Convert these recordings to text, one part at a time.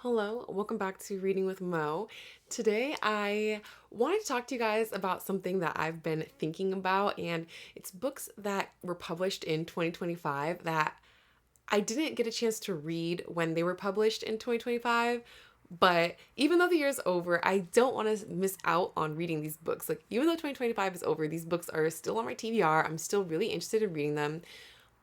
Hello, welcome back to Reading with Mo. Today I wanted to talk to you guys about something that I've been thinking about, and it's books that were published in 2025 that I didn't get a chance to read when they were published in 2025. But even though the year is over, I don't want to miss out on reading these books. Like, even though 2025 is over, these books are still on my TBR. I'm still really interested in reading them.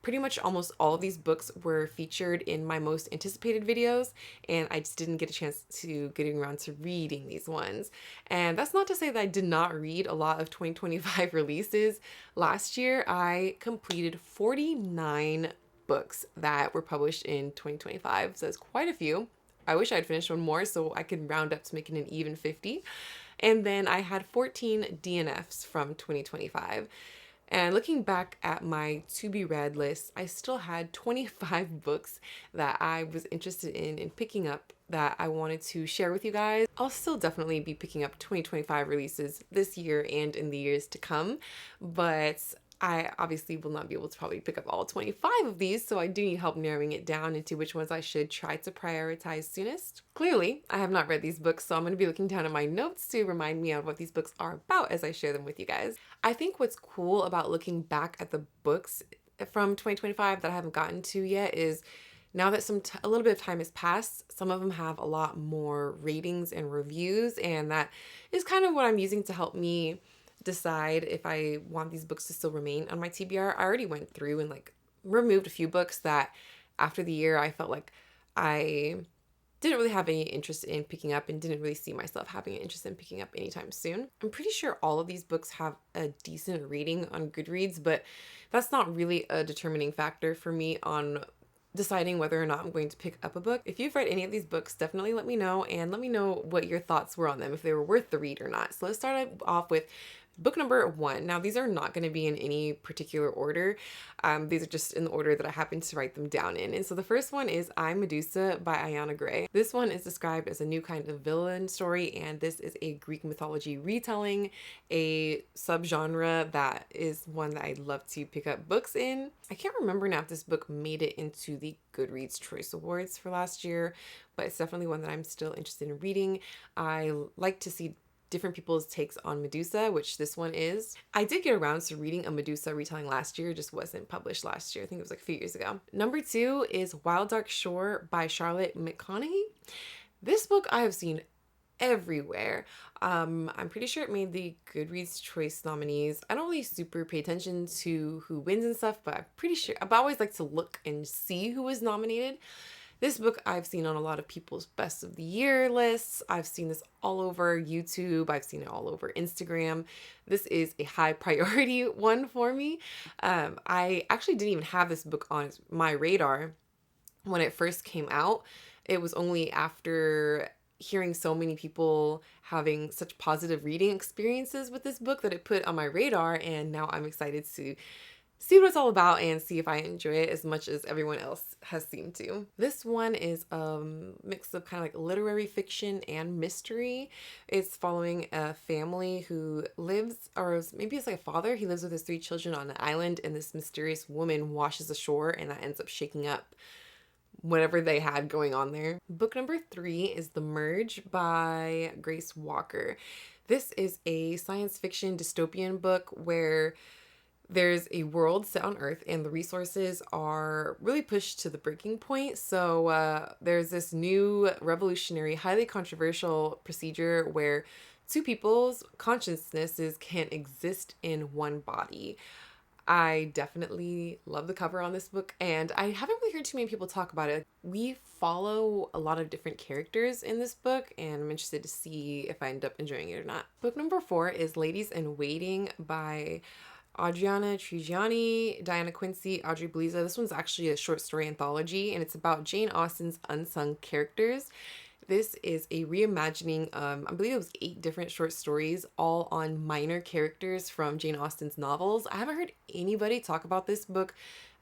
Pretty much almost all of these books were featured in my most anticipated videos, and I just didn't get a chance to getting around to reading these ones. And that's not to say that I did not read a lot of 2025 releases. Last year, I completed 49 books that were published in 2025, so it's quite a few. I wish I'd finished one more so I could round up to making an even 50. And then I had 14 DNFs from 2025. And looking back at my to be read list, I still had 25 books that I was interested in picking up that I wanted to share with you guys. I'll still definitely be picking up 2025 releases this year and in the years to come, but I obviously will not be able to probably pick up all 25 of these, so I do need help narrowing it down into which ones I should try to prioritize soonest. Clearly, I have not read these books, so I'm going to be looking down at my notes to remind me of what these books are about as I share them with you guys. I think what's cool about looking back at the books from 2025 that I haven't gotten to yet is now that a little bit of time has passed, some of them have a lot more ratings and reviews, and that is kind of what I'm using to help me decide if I want these books to still remain on my TBR. I already went through and removed a few books that after the year I felt like I didn't really have any interest in picking up and didn't really see myself having an interest in picking up anytime soon. I'm pretty sure all of these books have a decent rating on Goodreads, but that's not really a determining factor for me on deciding whether or not I'm going to pick up a book. If you've read any of these books, definitely let me know, and let me know what your thoughts were on them, if they were worth the read or not. So let's start off with book number 1. Now, these are not going to be in any particular order. These are just in the order that I happen to write them down in. And so the first one is I, Medusa by Ayana Gray. This one is described as a new kind of villain story, and this is a Greek mythology retelling, a subgenre that is one that I'd love to pick up books in. I can't remember now if this book made it into the Goodreads Choice Awards for last year, but it's definitely one that I'm still interested in reading. I like to see different people's takes on Medusa, which this one is. I did get around to reading a Medusa retelling last year, just wasn't published last year. I think it was a few years ago. Number 2 is Wild Dark Shore by Charlotte McConaughey. This book I have seen everywhere. I'm pretty sure it made the Goodreads Choice nominees. I don't really super pay attention to who wins and stuff, but I'm pretty sure I've always like to look and see who was nominated. This book I've seen on a lot of people's best of the year lists. I've seen this all over YouTube. I've seen it all over Instagram. This is a high priority one for me. I actually didn't even have this book on my radar when it first came out. It was only after hearing so many people having such positive reading experiences with this book that it put on my radar, and now I'm excited to see what it's all about and see if I enjoy it as much as everyone else has seemed to. This one is a mix of kind of like literary fiction and mystery. It's following a family who lives, or maybe it's like a father, he lives with his 3 children on an island, and this mysterious woman washes ashore, and that ends up shaking up whatever they had going on there. Book number 3 is The Merge by Grace Walker. This is a science fiction dystopian book where there's a world set on Earth and the resources are really pushed to the breaking point. So there's this new revolutionary, highly controversial procedure where 2 people's consciousnesses can exist in one body. I definitely love the cover on this book, and I haven't really heard too many people talk about it. We follow a lot of different characters in this book, and I'm interested to see if I end up enjoying it or not. Book number 4 is Ladies in Waiting by Adriana Trigiani, Diana Quincy, Audrey Beliza. This one's actually a short story anthology, and it's about Jane Austen's unsung characters. This is a reimagining, I believe it was 8 different short stories, all on minor characters from Jane Austen's novels. I haven't heard anybody talk about this book,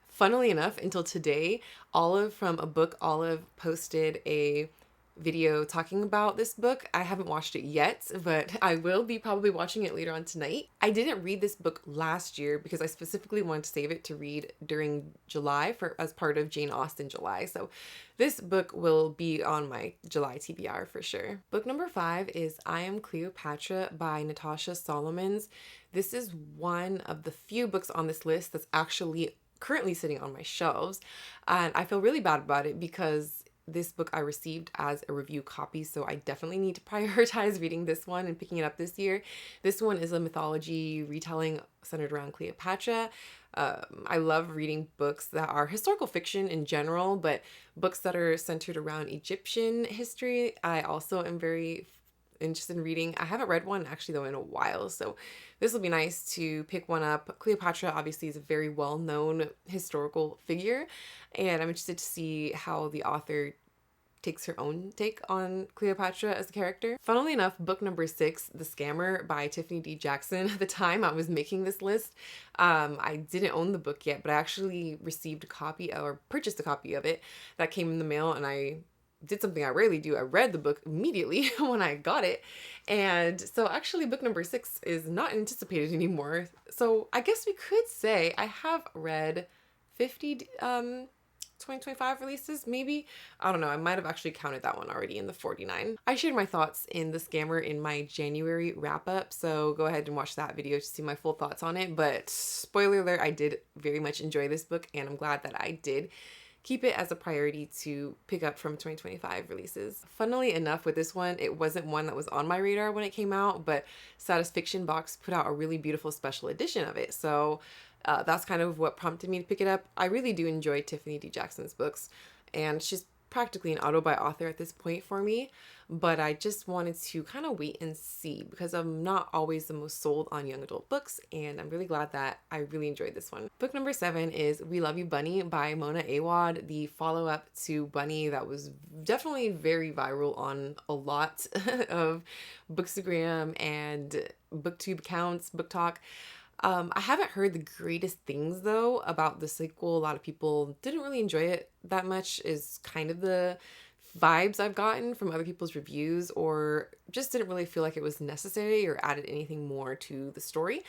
funnily enough, until today. Olive from A Book Olive posted a video talking about this book. I haven't watched it yet, but I will be probably watching it later on tonight. I didn't read this book last year because I specifically wanted to save it to read during July for as part of Jane Austen July. So this book will be on my July TBR for sure. Book number 5 is I Am Cleopatra by Natasha Solomons. This is one of the few books on this list that's actually currently sitting on my shelves, and I feel really bad about it because this book I received as a review copy, so I definitely need to prioritize reading this one and picking it up this year. This one is a mythology retelling centered around Cleopatra. I love reading books that are historical fiction in general, but books that are centered around Egyptian history, I also am very interested in reading. I haven't read one actually though in a while, so this will be nice to pick one up. Cleopatra obviously is a very well-known historical figure, and I'm interested to see how the author takes her own take on Cleopatra as a character. Funnily enough, book number 6, The Scammer by Tiffany D. Jackson. At the time I was making this list, I didn't own the book yet, but I actually received a copy or purchased a copy of it that came in the mail, and I did something I rarely do. I read the book immediately when I got it. And so actually book number 6 is not anticipated anymore. So I guess we could say I have read 50 2025 releases, maybe. I don't know. I might have actually counted that one already in the 49. I shared my thoughts in The Scammer in my January wrap up, so go ahead and watch that video to see my full thoughts on it. But spoiler alert, I did very much enjoy this book, and I'm glad that I did keep it as a priority to pick up from 2025 releases. Funnily enough, with this one, it wasn't one that was on my radar when it came out, but Status Fiction Box put out a really beautiful special edition of it. So that's kind of what prompted me to pick it up. I really do enjoy Tiffany D. Jackson's books, and she's practically an auto-buy author at this point for me, but I just wanted to kind of wait and see because I'm not always the most sold on young adult books, and I'm really glad that I really enjoyed this one. Book number 7 is We Love You Bunny by Mona Awad, the follow-up to Bunny that was definitely very viral on a lot of Bookstagram and BookTube accounts, Booktok. I haven't heard the greatest things though about the sequel. A lot of people didn't really enjoy it that much, is kind of the vibes I've gotten from other people's reviews, or just didn't really feel like it was necessary or added anything more to the story.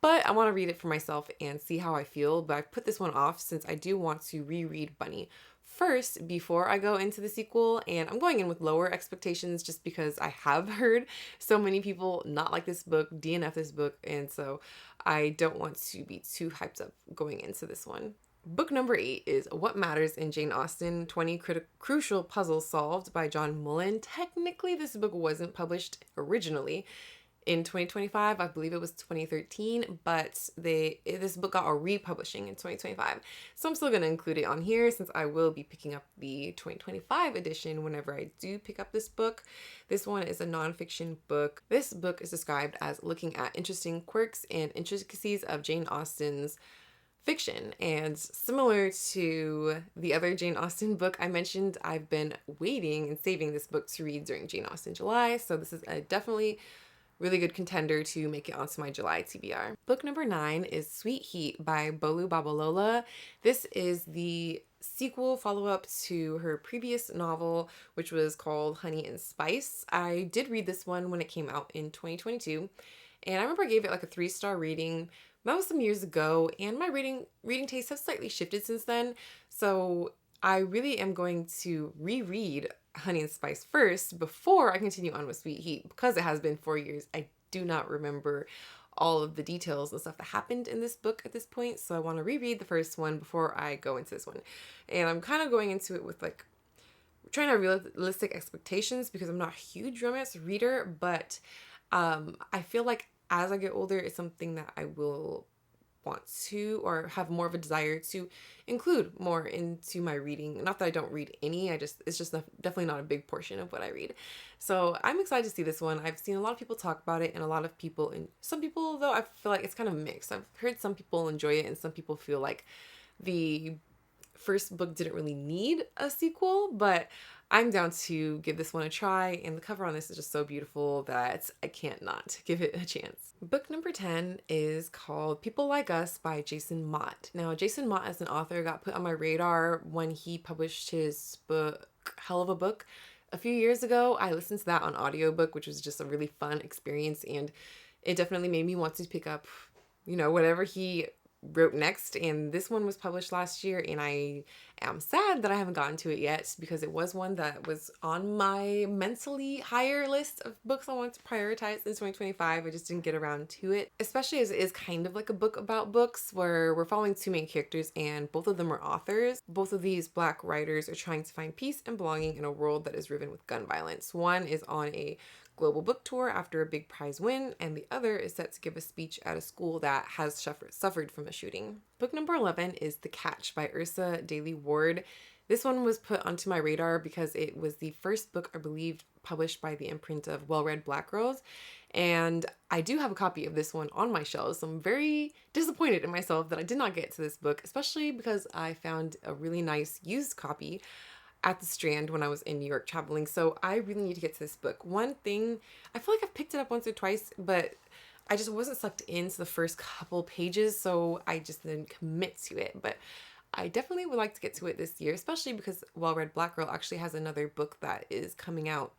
But I want to read it for myself and see how I feel. But I've put this one off since I do want to reread Bunny first before I go into the sequel, and I'm going in with lower expectations just because I have heard so many people not like this book, DNF this book, and so I don't want to be too hyped up going into this one. Book number 8 is What Matters in Jane Austen, 20 Crucial Puzzles Solved by John Mullen. Technically, this book wasn't published originally in 2025. I believe it was 2013, but this book got a republishing in 2025. So I'm still going to include it on here since I will be picking up the 2025 edition whenever I do pick up this book. This one is a nonfiction book. This book is described as looking at interesting quirks and intricacies of Jane Austen's fiction, and similar to the other Jane Austen book I mentioned, I've been waiting and saving this book to read during Jane Austen July, so this is a definitely really good contender to make it onto my July TBR. Book number 9 is Sweet Heat by Bolu Babalola. This is the sequel follow-up to her previous novel, which was called Honey and Spice. I did read this one when it came out in 2022, and I remember I gave it like a 3-star rating. That was some years ago, and my reading tastes have slightly shifted since then, so I really am going to reread Honey and Spice first before I continue on with Sweet Heat, because it has been 4 years. I do not remember all of the details and stuff that happened in this book at this point, so I want to reread the first one before I go into this one. And I'm kind of going into it with like trying to have realistic expectations because I'm not a huge romance reader, but I feel like as I get older, it's something that I will want to or have more of a desire to include more into my reading. Not that I don't read any, it's just definitely not a big portion of what I read. So I'm excited to see this one. I've seen a lot of people talk about it, and a lot of people, and some people though I feel like it's kind of mixed. I've heard some people enjoy it and some people feel like the first book didn't really need a sequel, but I'm down to give this one a try, and the cover on this is just so beautiful that I can't not give it a chance. Book number 10 is called People Like Us by Jason Mott. Now, Jason Mott as an author got put on my radar when he published his book, Hell of a Book, A few years ago, I listened to that on audiobook, which was just a really fun experience, and it definitely made me want to pick up, whatever he wrote next. And this one was published last year, and I am sad that I haven't gotten to it yet because it was one that was on my mentally higher list of books I wanted to prioritize in 2025. I just didn't get around to it, especially as it is kind of like a book about books where we're following two main characters and both of them are authors. Both of these Black writers are trying to find peace and belonging in a world that is riven with gun violence. One is on a global book tour after a big prize win, and the other is set to give a speech at a school that has suffered from a shooting. Book number 11 is The Catch by Ursa Daly Ward. This one was put onto my radar because it was the first book, I believe, published by the imprint of Well-Read Black Girls, and I do have a copy of this one on my shelves, so I'm very disappointed in myself that I did not get to this book, especially because I found a really nice used copy at the Strand when I was in New York traveling. So I really need to get to this book. One thing, I feel like I've picked it up once or twice, but I just wasn't sucked into the first couple pages, so I just didn't commit to it. But I definitely would like to get to it this year, especially because Well-Read Black Girl actually has another book that is coming out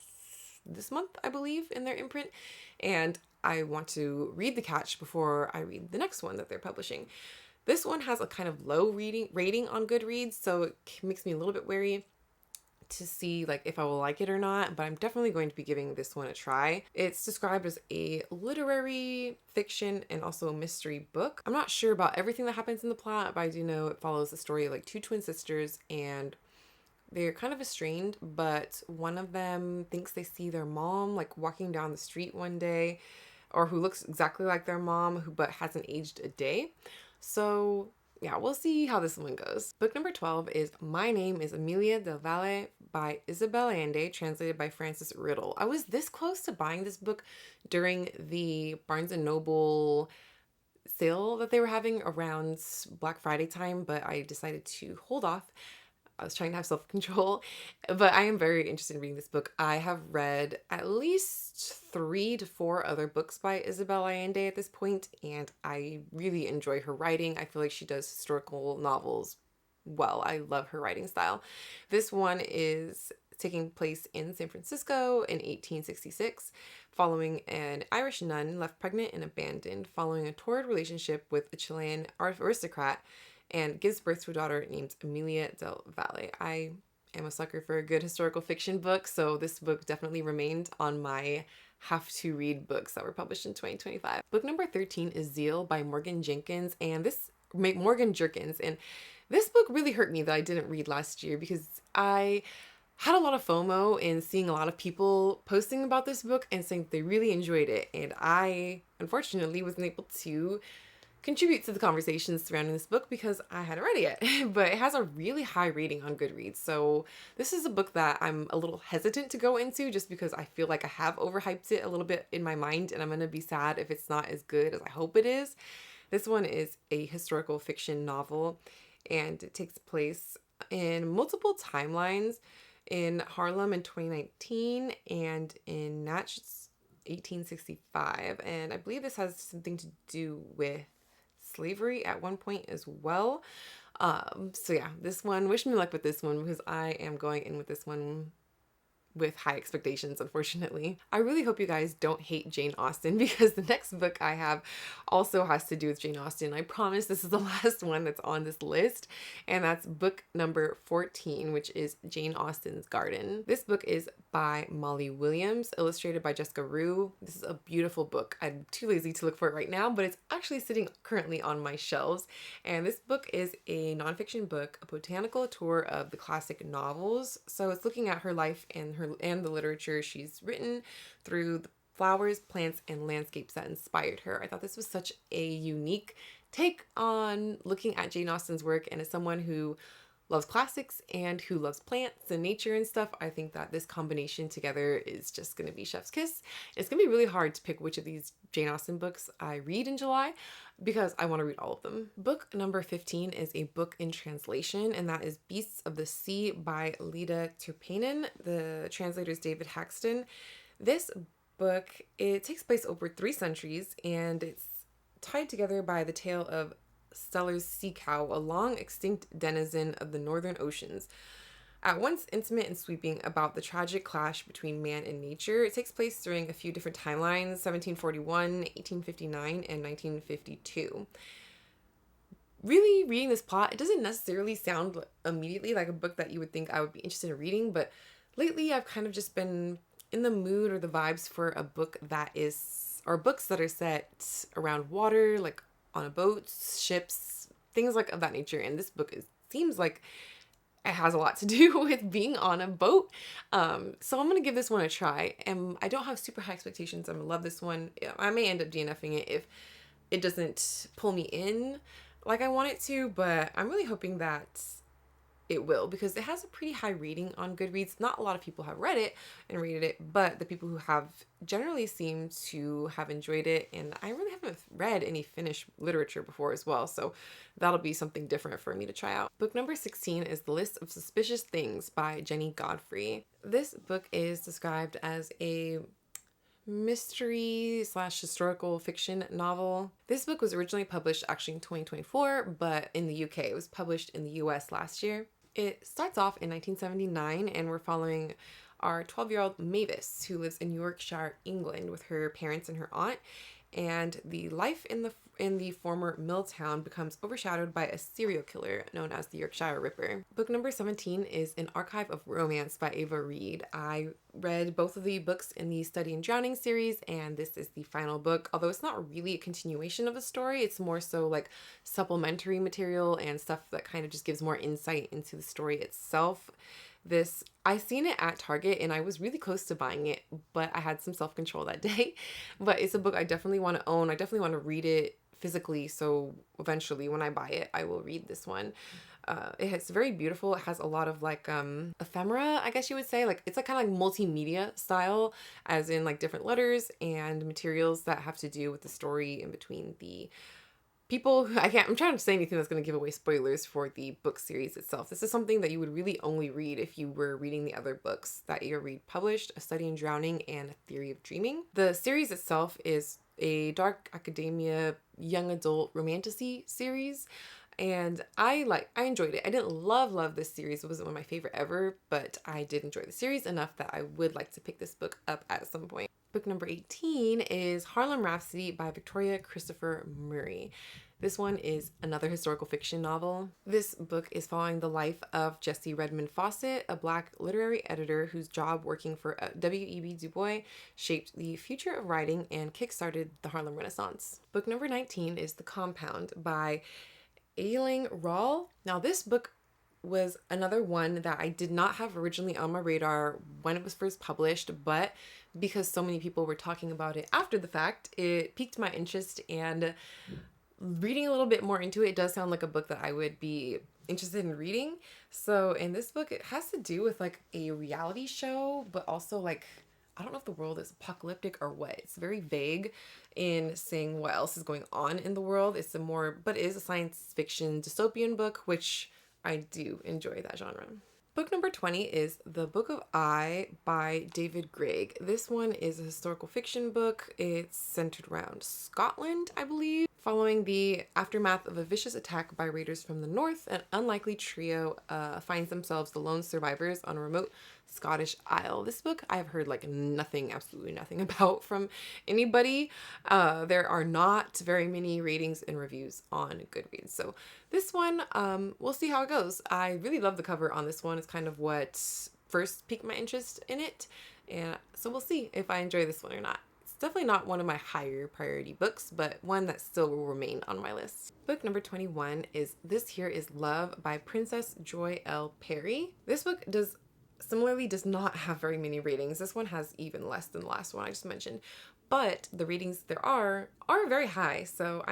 this month, I believe, in their imprint. And I want to read The Catch before I read the next one that they're publishing. This one has a kind of low rating on Goodreads, so it makes me a little bit wary to see like if I will like it or not, but I'm definitely going to be giving this one a try. It's described as a literary fiction and also a mystery book. I'm not sure about everything that happens in the plot, but I do know it follows the story of like two twin sisters, and they're kind of estranged, but one of them thinks they see their mom like walking down the street one day, or who looks exactly like their mom but hasn't aged a day. So yeah, we'll see how this one goes. Book number 12 is My Name is Amelia del Valle by Isabel Allende, translated by Frances Riddle. I was this close to buying this book during the Barnes & Noble sale that they were having around Black Friday time, but I decided to hold off. I was trying to have self-control, but I am very interested in reading this book. I have read at least 3 to 4 other books by Isabel Allende at this point, and I really enjoy her writing. I feel like she does historical novels well. I love her writing style. This one is taking place in San Francisco in 1866, following an Irish nun left pregnant and abandoned following a torrid relationship with a Chilean aristocrat, and gives birth to a daughter named Amelia del Valle. I am a sucker for a good historical fiction book, so this book definitely remained on my have-to-read books that were published in 2025. Book number 13 is Zeal by Morgan Jerkins, and this book really hurt me that I didn't read last year because I had a lot of FOMO in seeing a lot of people posting about this book and saying they really enjoyed it, and I unfortunately wasn't able to contribute to the conversations surrounding this book because I hadn't read it yet. But it has a really high rating on Goodreads, so this is a book that I'm a little hesitant to go into just because I feel like I have overhyped it a little bit in my mind, and I'm gonna be sad if it's not as good as I hope it is. This one is a historical fiction novel, and it takes place in multiple timelines in Harlem in 2019 and in Natchez 1865, and I believe this has something to do with slavery at one point as well. So yeah, this one, wish me luck with this one because I am going in with this one with high expectations, unfortunately. I really hope you guys don't hate Jane Austen because the next book I have also has to do with Jane Austen. I promise this is the last one that's on this list, and that's book number 14, which is Jane Austen's Garden. This book is by Molly Williams, illustrated by Jessica Rue. This is a beautiful book. I'm too lazy to look for it right now, but it's actually sitting currently on my shelves. And this book is a nonfiction book, a botanical tour of the classic novels. So it's looking at her life and the literature she's written through the flowers, plants, and landscapes that inspired her. I thought this was such a unique take on looking at Jane Austen's work, and as someone who loves classics and who loves plants and nature and stuff, I think that this combination together is just going to be chef's kiss. It's going to be really hard to pick which of these Jane Austen books I read in July because I want to read all of them. Book number 15 is a book in translation, and that is Beasts of the Sea by Lida Turpainen. The translator is David Haxton. This book, it takes place over 3 centuries, and it's tied together by the tale of Steller's sea cow, a long extinct denizen of the northern oceans. At once intimate and sweeping about the tragic clash between man and nature, it takes place during a few different timelines: 1741, 1859, and 1952. Really reading this plot, it doesn't necessarily sound immediately like a book that you would think I would be interested in reading, but lately I've kind of just been in the mood or the vibes for a book that is, or books that are set around water, like on a boat, ships, things like of that nature. And this book seems like it has a lot to do with being on a boat. So I'm going to give this one a try. And I don't have super high expectations. I'm going to love this one. I may end up DNFing it if it doesn't pull me in like I want it to, but I'm really hoping that it will, because it has a pretty high rating on Goodreads. Not a lot of people have read it and rated it, but the people who have generally seem to have enjoyed it. And I really haven't read any Finnish literature before as well, so that'll be something different for me to try out. Book number 16 is The List of Suspicious Things by Jenny Godfrey. This book is described as a mystery slash historical fiction novel. This book was originally published actually in 2024, but in the UK. It was published in the US last year. It starts off in 1979, and we're following our 12-year-old Mavis, who lives in Yorkshire, England, with her parents and her aunt. And the life in the former mill town becomes overshadowed by a serial killer known as the Yorkshire Ripper. Book number 17 is An Archive of Romance by Ava Reed. I read both of the books in the Study in Drowning series, and this is the final book. Although it's not really a continuation of the story, it's more so like supplementary material and stuff that kind of just gives more insight into the story itself. I seen it at Target and I was really close to buying it, but I had some self-control that day. But it's a book I definitely want to own. I definitely want to read it physically, so eventually when I buy it, I will read this one. It's very beautiful. It has a lot of like ephemera, I guess you would say. Like it's like kind of like multimedia style, as in like different letters and materials that have to do with the story in between the people. I'm trying to say anything that's going to give away spoilers for the book series itself. This is something that you would really only read if you were reading the other books that Ava Reed published: A Study in Drowning and A Theory of Dreaming. The series itself is a dark academia young adult romantasy series, and I enjoyed it. I didn't love this series. It wasn't one of my favorite ever, but I did enjoy the series enough that I would like to pick this book up at some point. Book number 18 is Harlem Rhapsody by Victoria Christopher Murray. This one is another historical fiction novel. This book is following the life of Jessie Redmond Fawcett, a Black literary editor whose job working for W.E.B. Du Bois shaped the future of writing and kickstarted the Harlem Renaissance. Book number 19 is The Compound by Ailing Rawl. Now this book was another one that I did not have originally on my radar when it was first published, but because so many people were talking about it after the fact, it piqued my interest, and reading a little bit more into it, it does sound like a book that I would be interested in reading. So in this book, it has to do with like a reality show, but also like, I don't know if the world is apocalyptic or what. It's very vague in saying what else is going on in the world. But it is a science fiction dystopian book, which I do enjoy that genre. Book number 20 is The Book of I by David Gregg. This one is a historical fiction book. It's centered around Scotland, I believe. Following the aftermath of a vicious attack by raiders from the north, an unlikely trio finds themselves the lone survivors on a remote Scottish isle. This book I've heard like absolutely nothing about from anybody. There are not very many ratings and reviews on Goodreads. So this one, we'll see how it goes. I really love the cover on this one. It's kind of what first piqued my interest in it. And so we'll see if I enjoy this one or not. It's definitely not one of my higher priority books, but one that still will remain on my list. Book number 21 is This Here Is Love by Princess Joy L. Perry. This book does not have very many ratings. This one has even less than the last one I just mentioned, but the ratings there are very high. So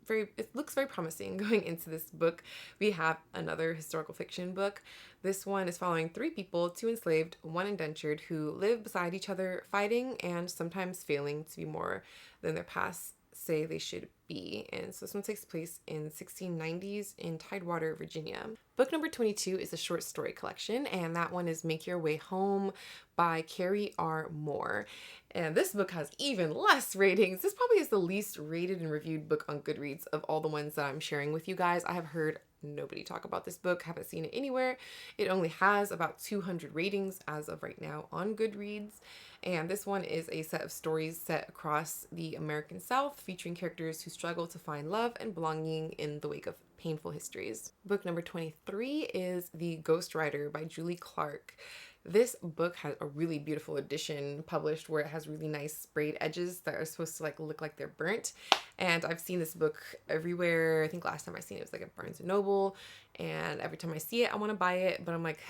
it looks very promising going into this book. We have another historical fiction book. This one is following 3 people, 2 enslaved, 1 indentured, who live beside each other, fighting and sometimes failing to be more than their past say they should be. And so this one takes place in 1690s in Tidewater, Virginia. Book number 22 is a short story collection, and that one is Make Your Way Home by Carrie R. Moore. And this book has even less ratings. This probably is the least rated and reviewed book on Goodreads of all the ones that I'm sharing with you guys. I have heard nobody talk about this book, haven't seen it anywhere. It only has about 200 ratings as of right now on Goodreads. And this one is a set of stories set across the American South, featuring characters who struggle to find love and belonging in the wake of painful histories. Book number 23 is The Ghostwriter by Julie Clark. This book has a really beautiful edition published where it has really nice sprayed edges that are supposed to look like they're burnt. And I've seen this book everywhere. I think last time I seen it was at Barnes & Noble. And every time I see it, I want to buy it. But I'm like,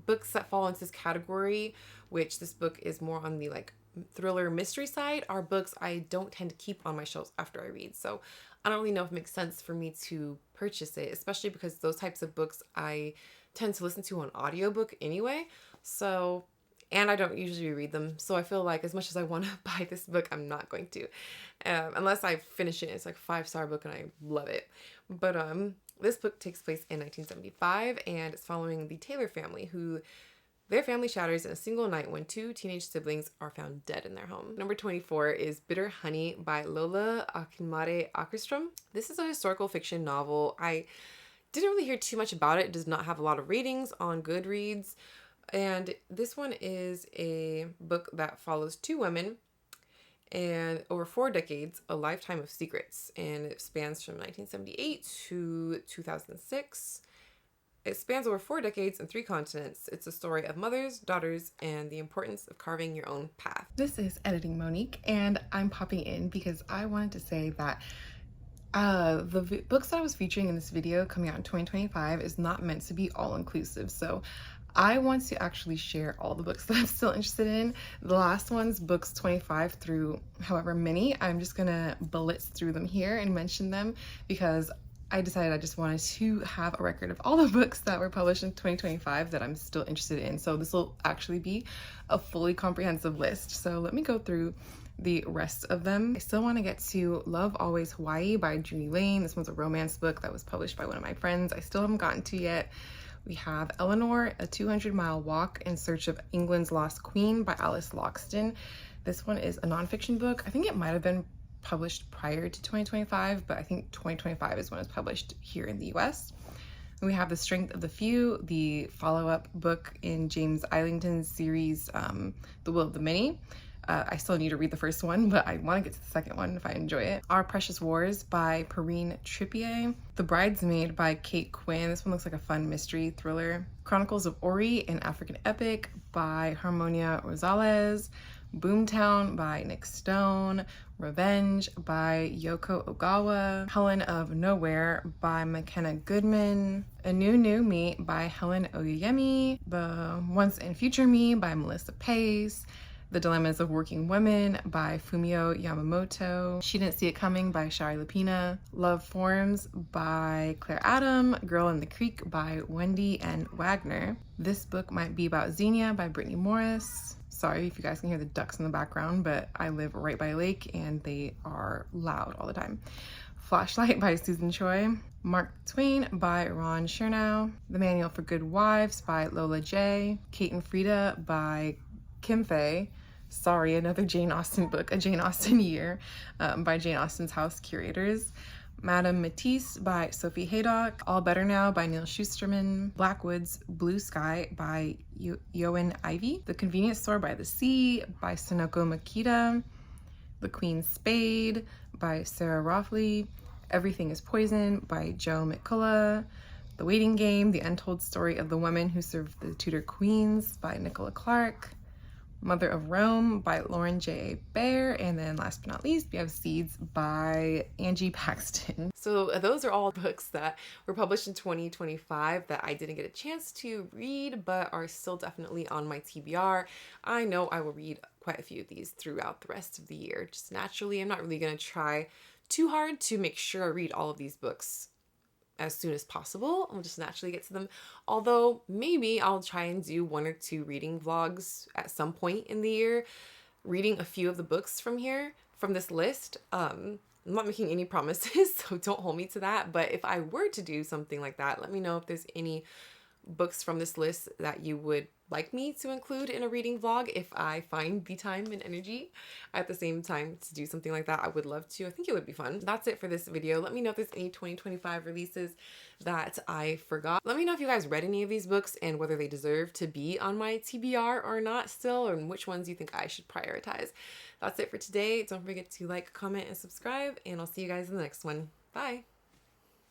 books that fall into this category, which this book is more on the thriller mystery side, are books I don't tend to keep on my shelves after I read. So I don't really know if it makes sense for me to purchase it, especially because those types of books I tend to listen to on audiobook anyway. So, and I don't usually read them. So I feel like as much as I want to buy this book, I'm not going to. Unless I finish it. It's a 5-star book and I love it. But this book takes place in 1975 and it's following the Taylor family who their family shatters in a single night when 2 teenage siblings are found dead in their home. Number 24 is Bitter Honey by Lola Akinmade Åkerström. This is a historical fiction novel. I didn't really hear too much about it. It does not have a lot of ratings on Goodreads. And this one is a book that follows 2 women and over 4 decades, a lifetime of secrets. And it spans from 1978 to 2006. It spans over 4 decades and 3 continents. It's a story of mothers, daughters, and the importance of carving your own path. This is Editing Monique, and I'm popping in because I wanted to say that the books that I was featuring in this video coming out in 2025 is not meant to be all-inclusive. So I want to actually share all the books that I'm still interested in. The last one's books 25 through however many. I'm just gonna blitz through them here and mention them because I decided I just wanted to have a record of all the books that were published in 2025 that I'm still interested in. So this will actually be a fully comprehensive list. So let me go through the rest of them. I still want to get to Love Always Hawaii by Junie Lane. This one's a romance book that was published by one of my friends. I still haven't gotten to yet. We have Eleanor, A 200-Mile Walk in Search of England's Lost Queen by Alice Loxton. This one is a nonfiction book. I think it might have been published prior to 2025, but I think 2025 is when it's published here in the US. And we have The Strength of the Few, the follow-up book in James Islington's series, The Will of the Many. I still need to read the first one, but I want to get to the second one if I enjoy it. Our Precious Wars by Perrine Trippier. The Bridesmaid by Kate Quinn. This one looks like a fun mystery thriller. Chronicles of Ori, an African Epic by Harmonia Rosales. Boomtown by Nick Stone. Revenge by Yoko Ogawa. Helen of Nowhere by McKenna Goodman. A New Me by Helen Oyeyemi. The Once and Future Me by Melissa Pace. The Dilemmas of Working Women by Fumio Yamamoto. She Didn't See It Coming by Shari Lapina. Love Forms by Claire Adam. Girl in the Creek by Wendy N. Wagner. This book might be about Xenia by Brittany Morris. Sorry if you guys can hear the ducks in the background, but I live right by a lake and they are loud all the time. Flashlight by Susan Choi. Mark Twain by Ron Chernow. The Manual for Good Wives by Lola J. Kate and Frida by Kim Fei. Sorry, another Jane Austen book, A Jane Austen Year by Jane Austen's House Curators. Madame Matisse by Sophie Haydock. All Better Now by Neil Schusterman. Blackwood's Blue Sky by Yoan Ivy. The Convenience Store by the Sea by Sonoko Makita. The Queen's Spade by Sarah Roffley. Everything is Poison by Joe McCullough. The Waiting Game, The Untold Story of the Women Who Served the Tudor Queens by Nicola Clark. Mother of Rome by Lauren J. Baer. And then last but not least, we have Seeds by Angie Paxton. So those are all books that were published in 2025 that I didn't get a chance to read, but are still definitely on my TBR. I know I will read quite a few of these throughout the rest of the year. Just naturally, I'm not really going to try too hard to make sure I read all of these books as soon as possible. I'll just naturally get to them. Although maybe I'll try and do 1 or 2 reading vlogs at some point in the year, reading a few of the books from this list. I'm not making any promises, so don't hold me to that. But if I were to do something like that, let me know if there's any books from this list that you would like me to include in a reading vlog if I find the time and energy at the same time to do something like that. I would love to. I think it would be fun. That's it for this video. Let me know if there's any 2025 releases that I forgot. Let me know if you guys read any of these books and whether they deserve to be on my TBR or not still, and which ones you think I should prioritize. That's it for today. Don't forget to like, comment, and subscribe, and I'll see you guys in the next one. Bye.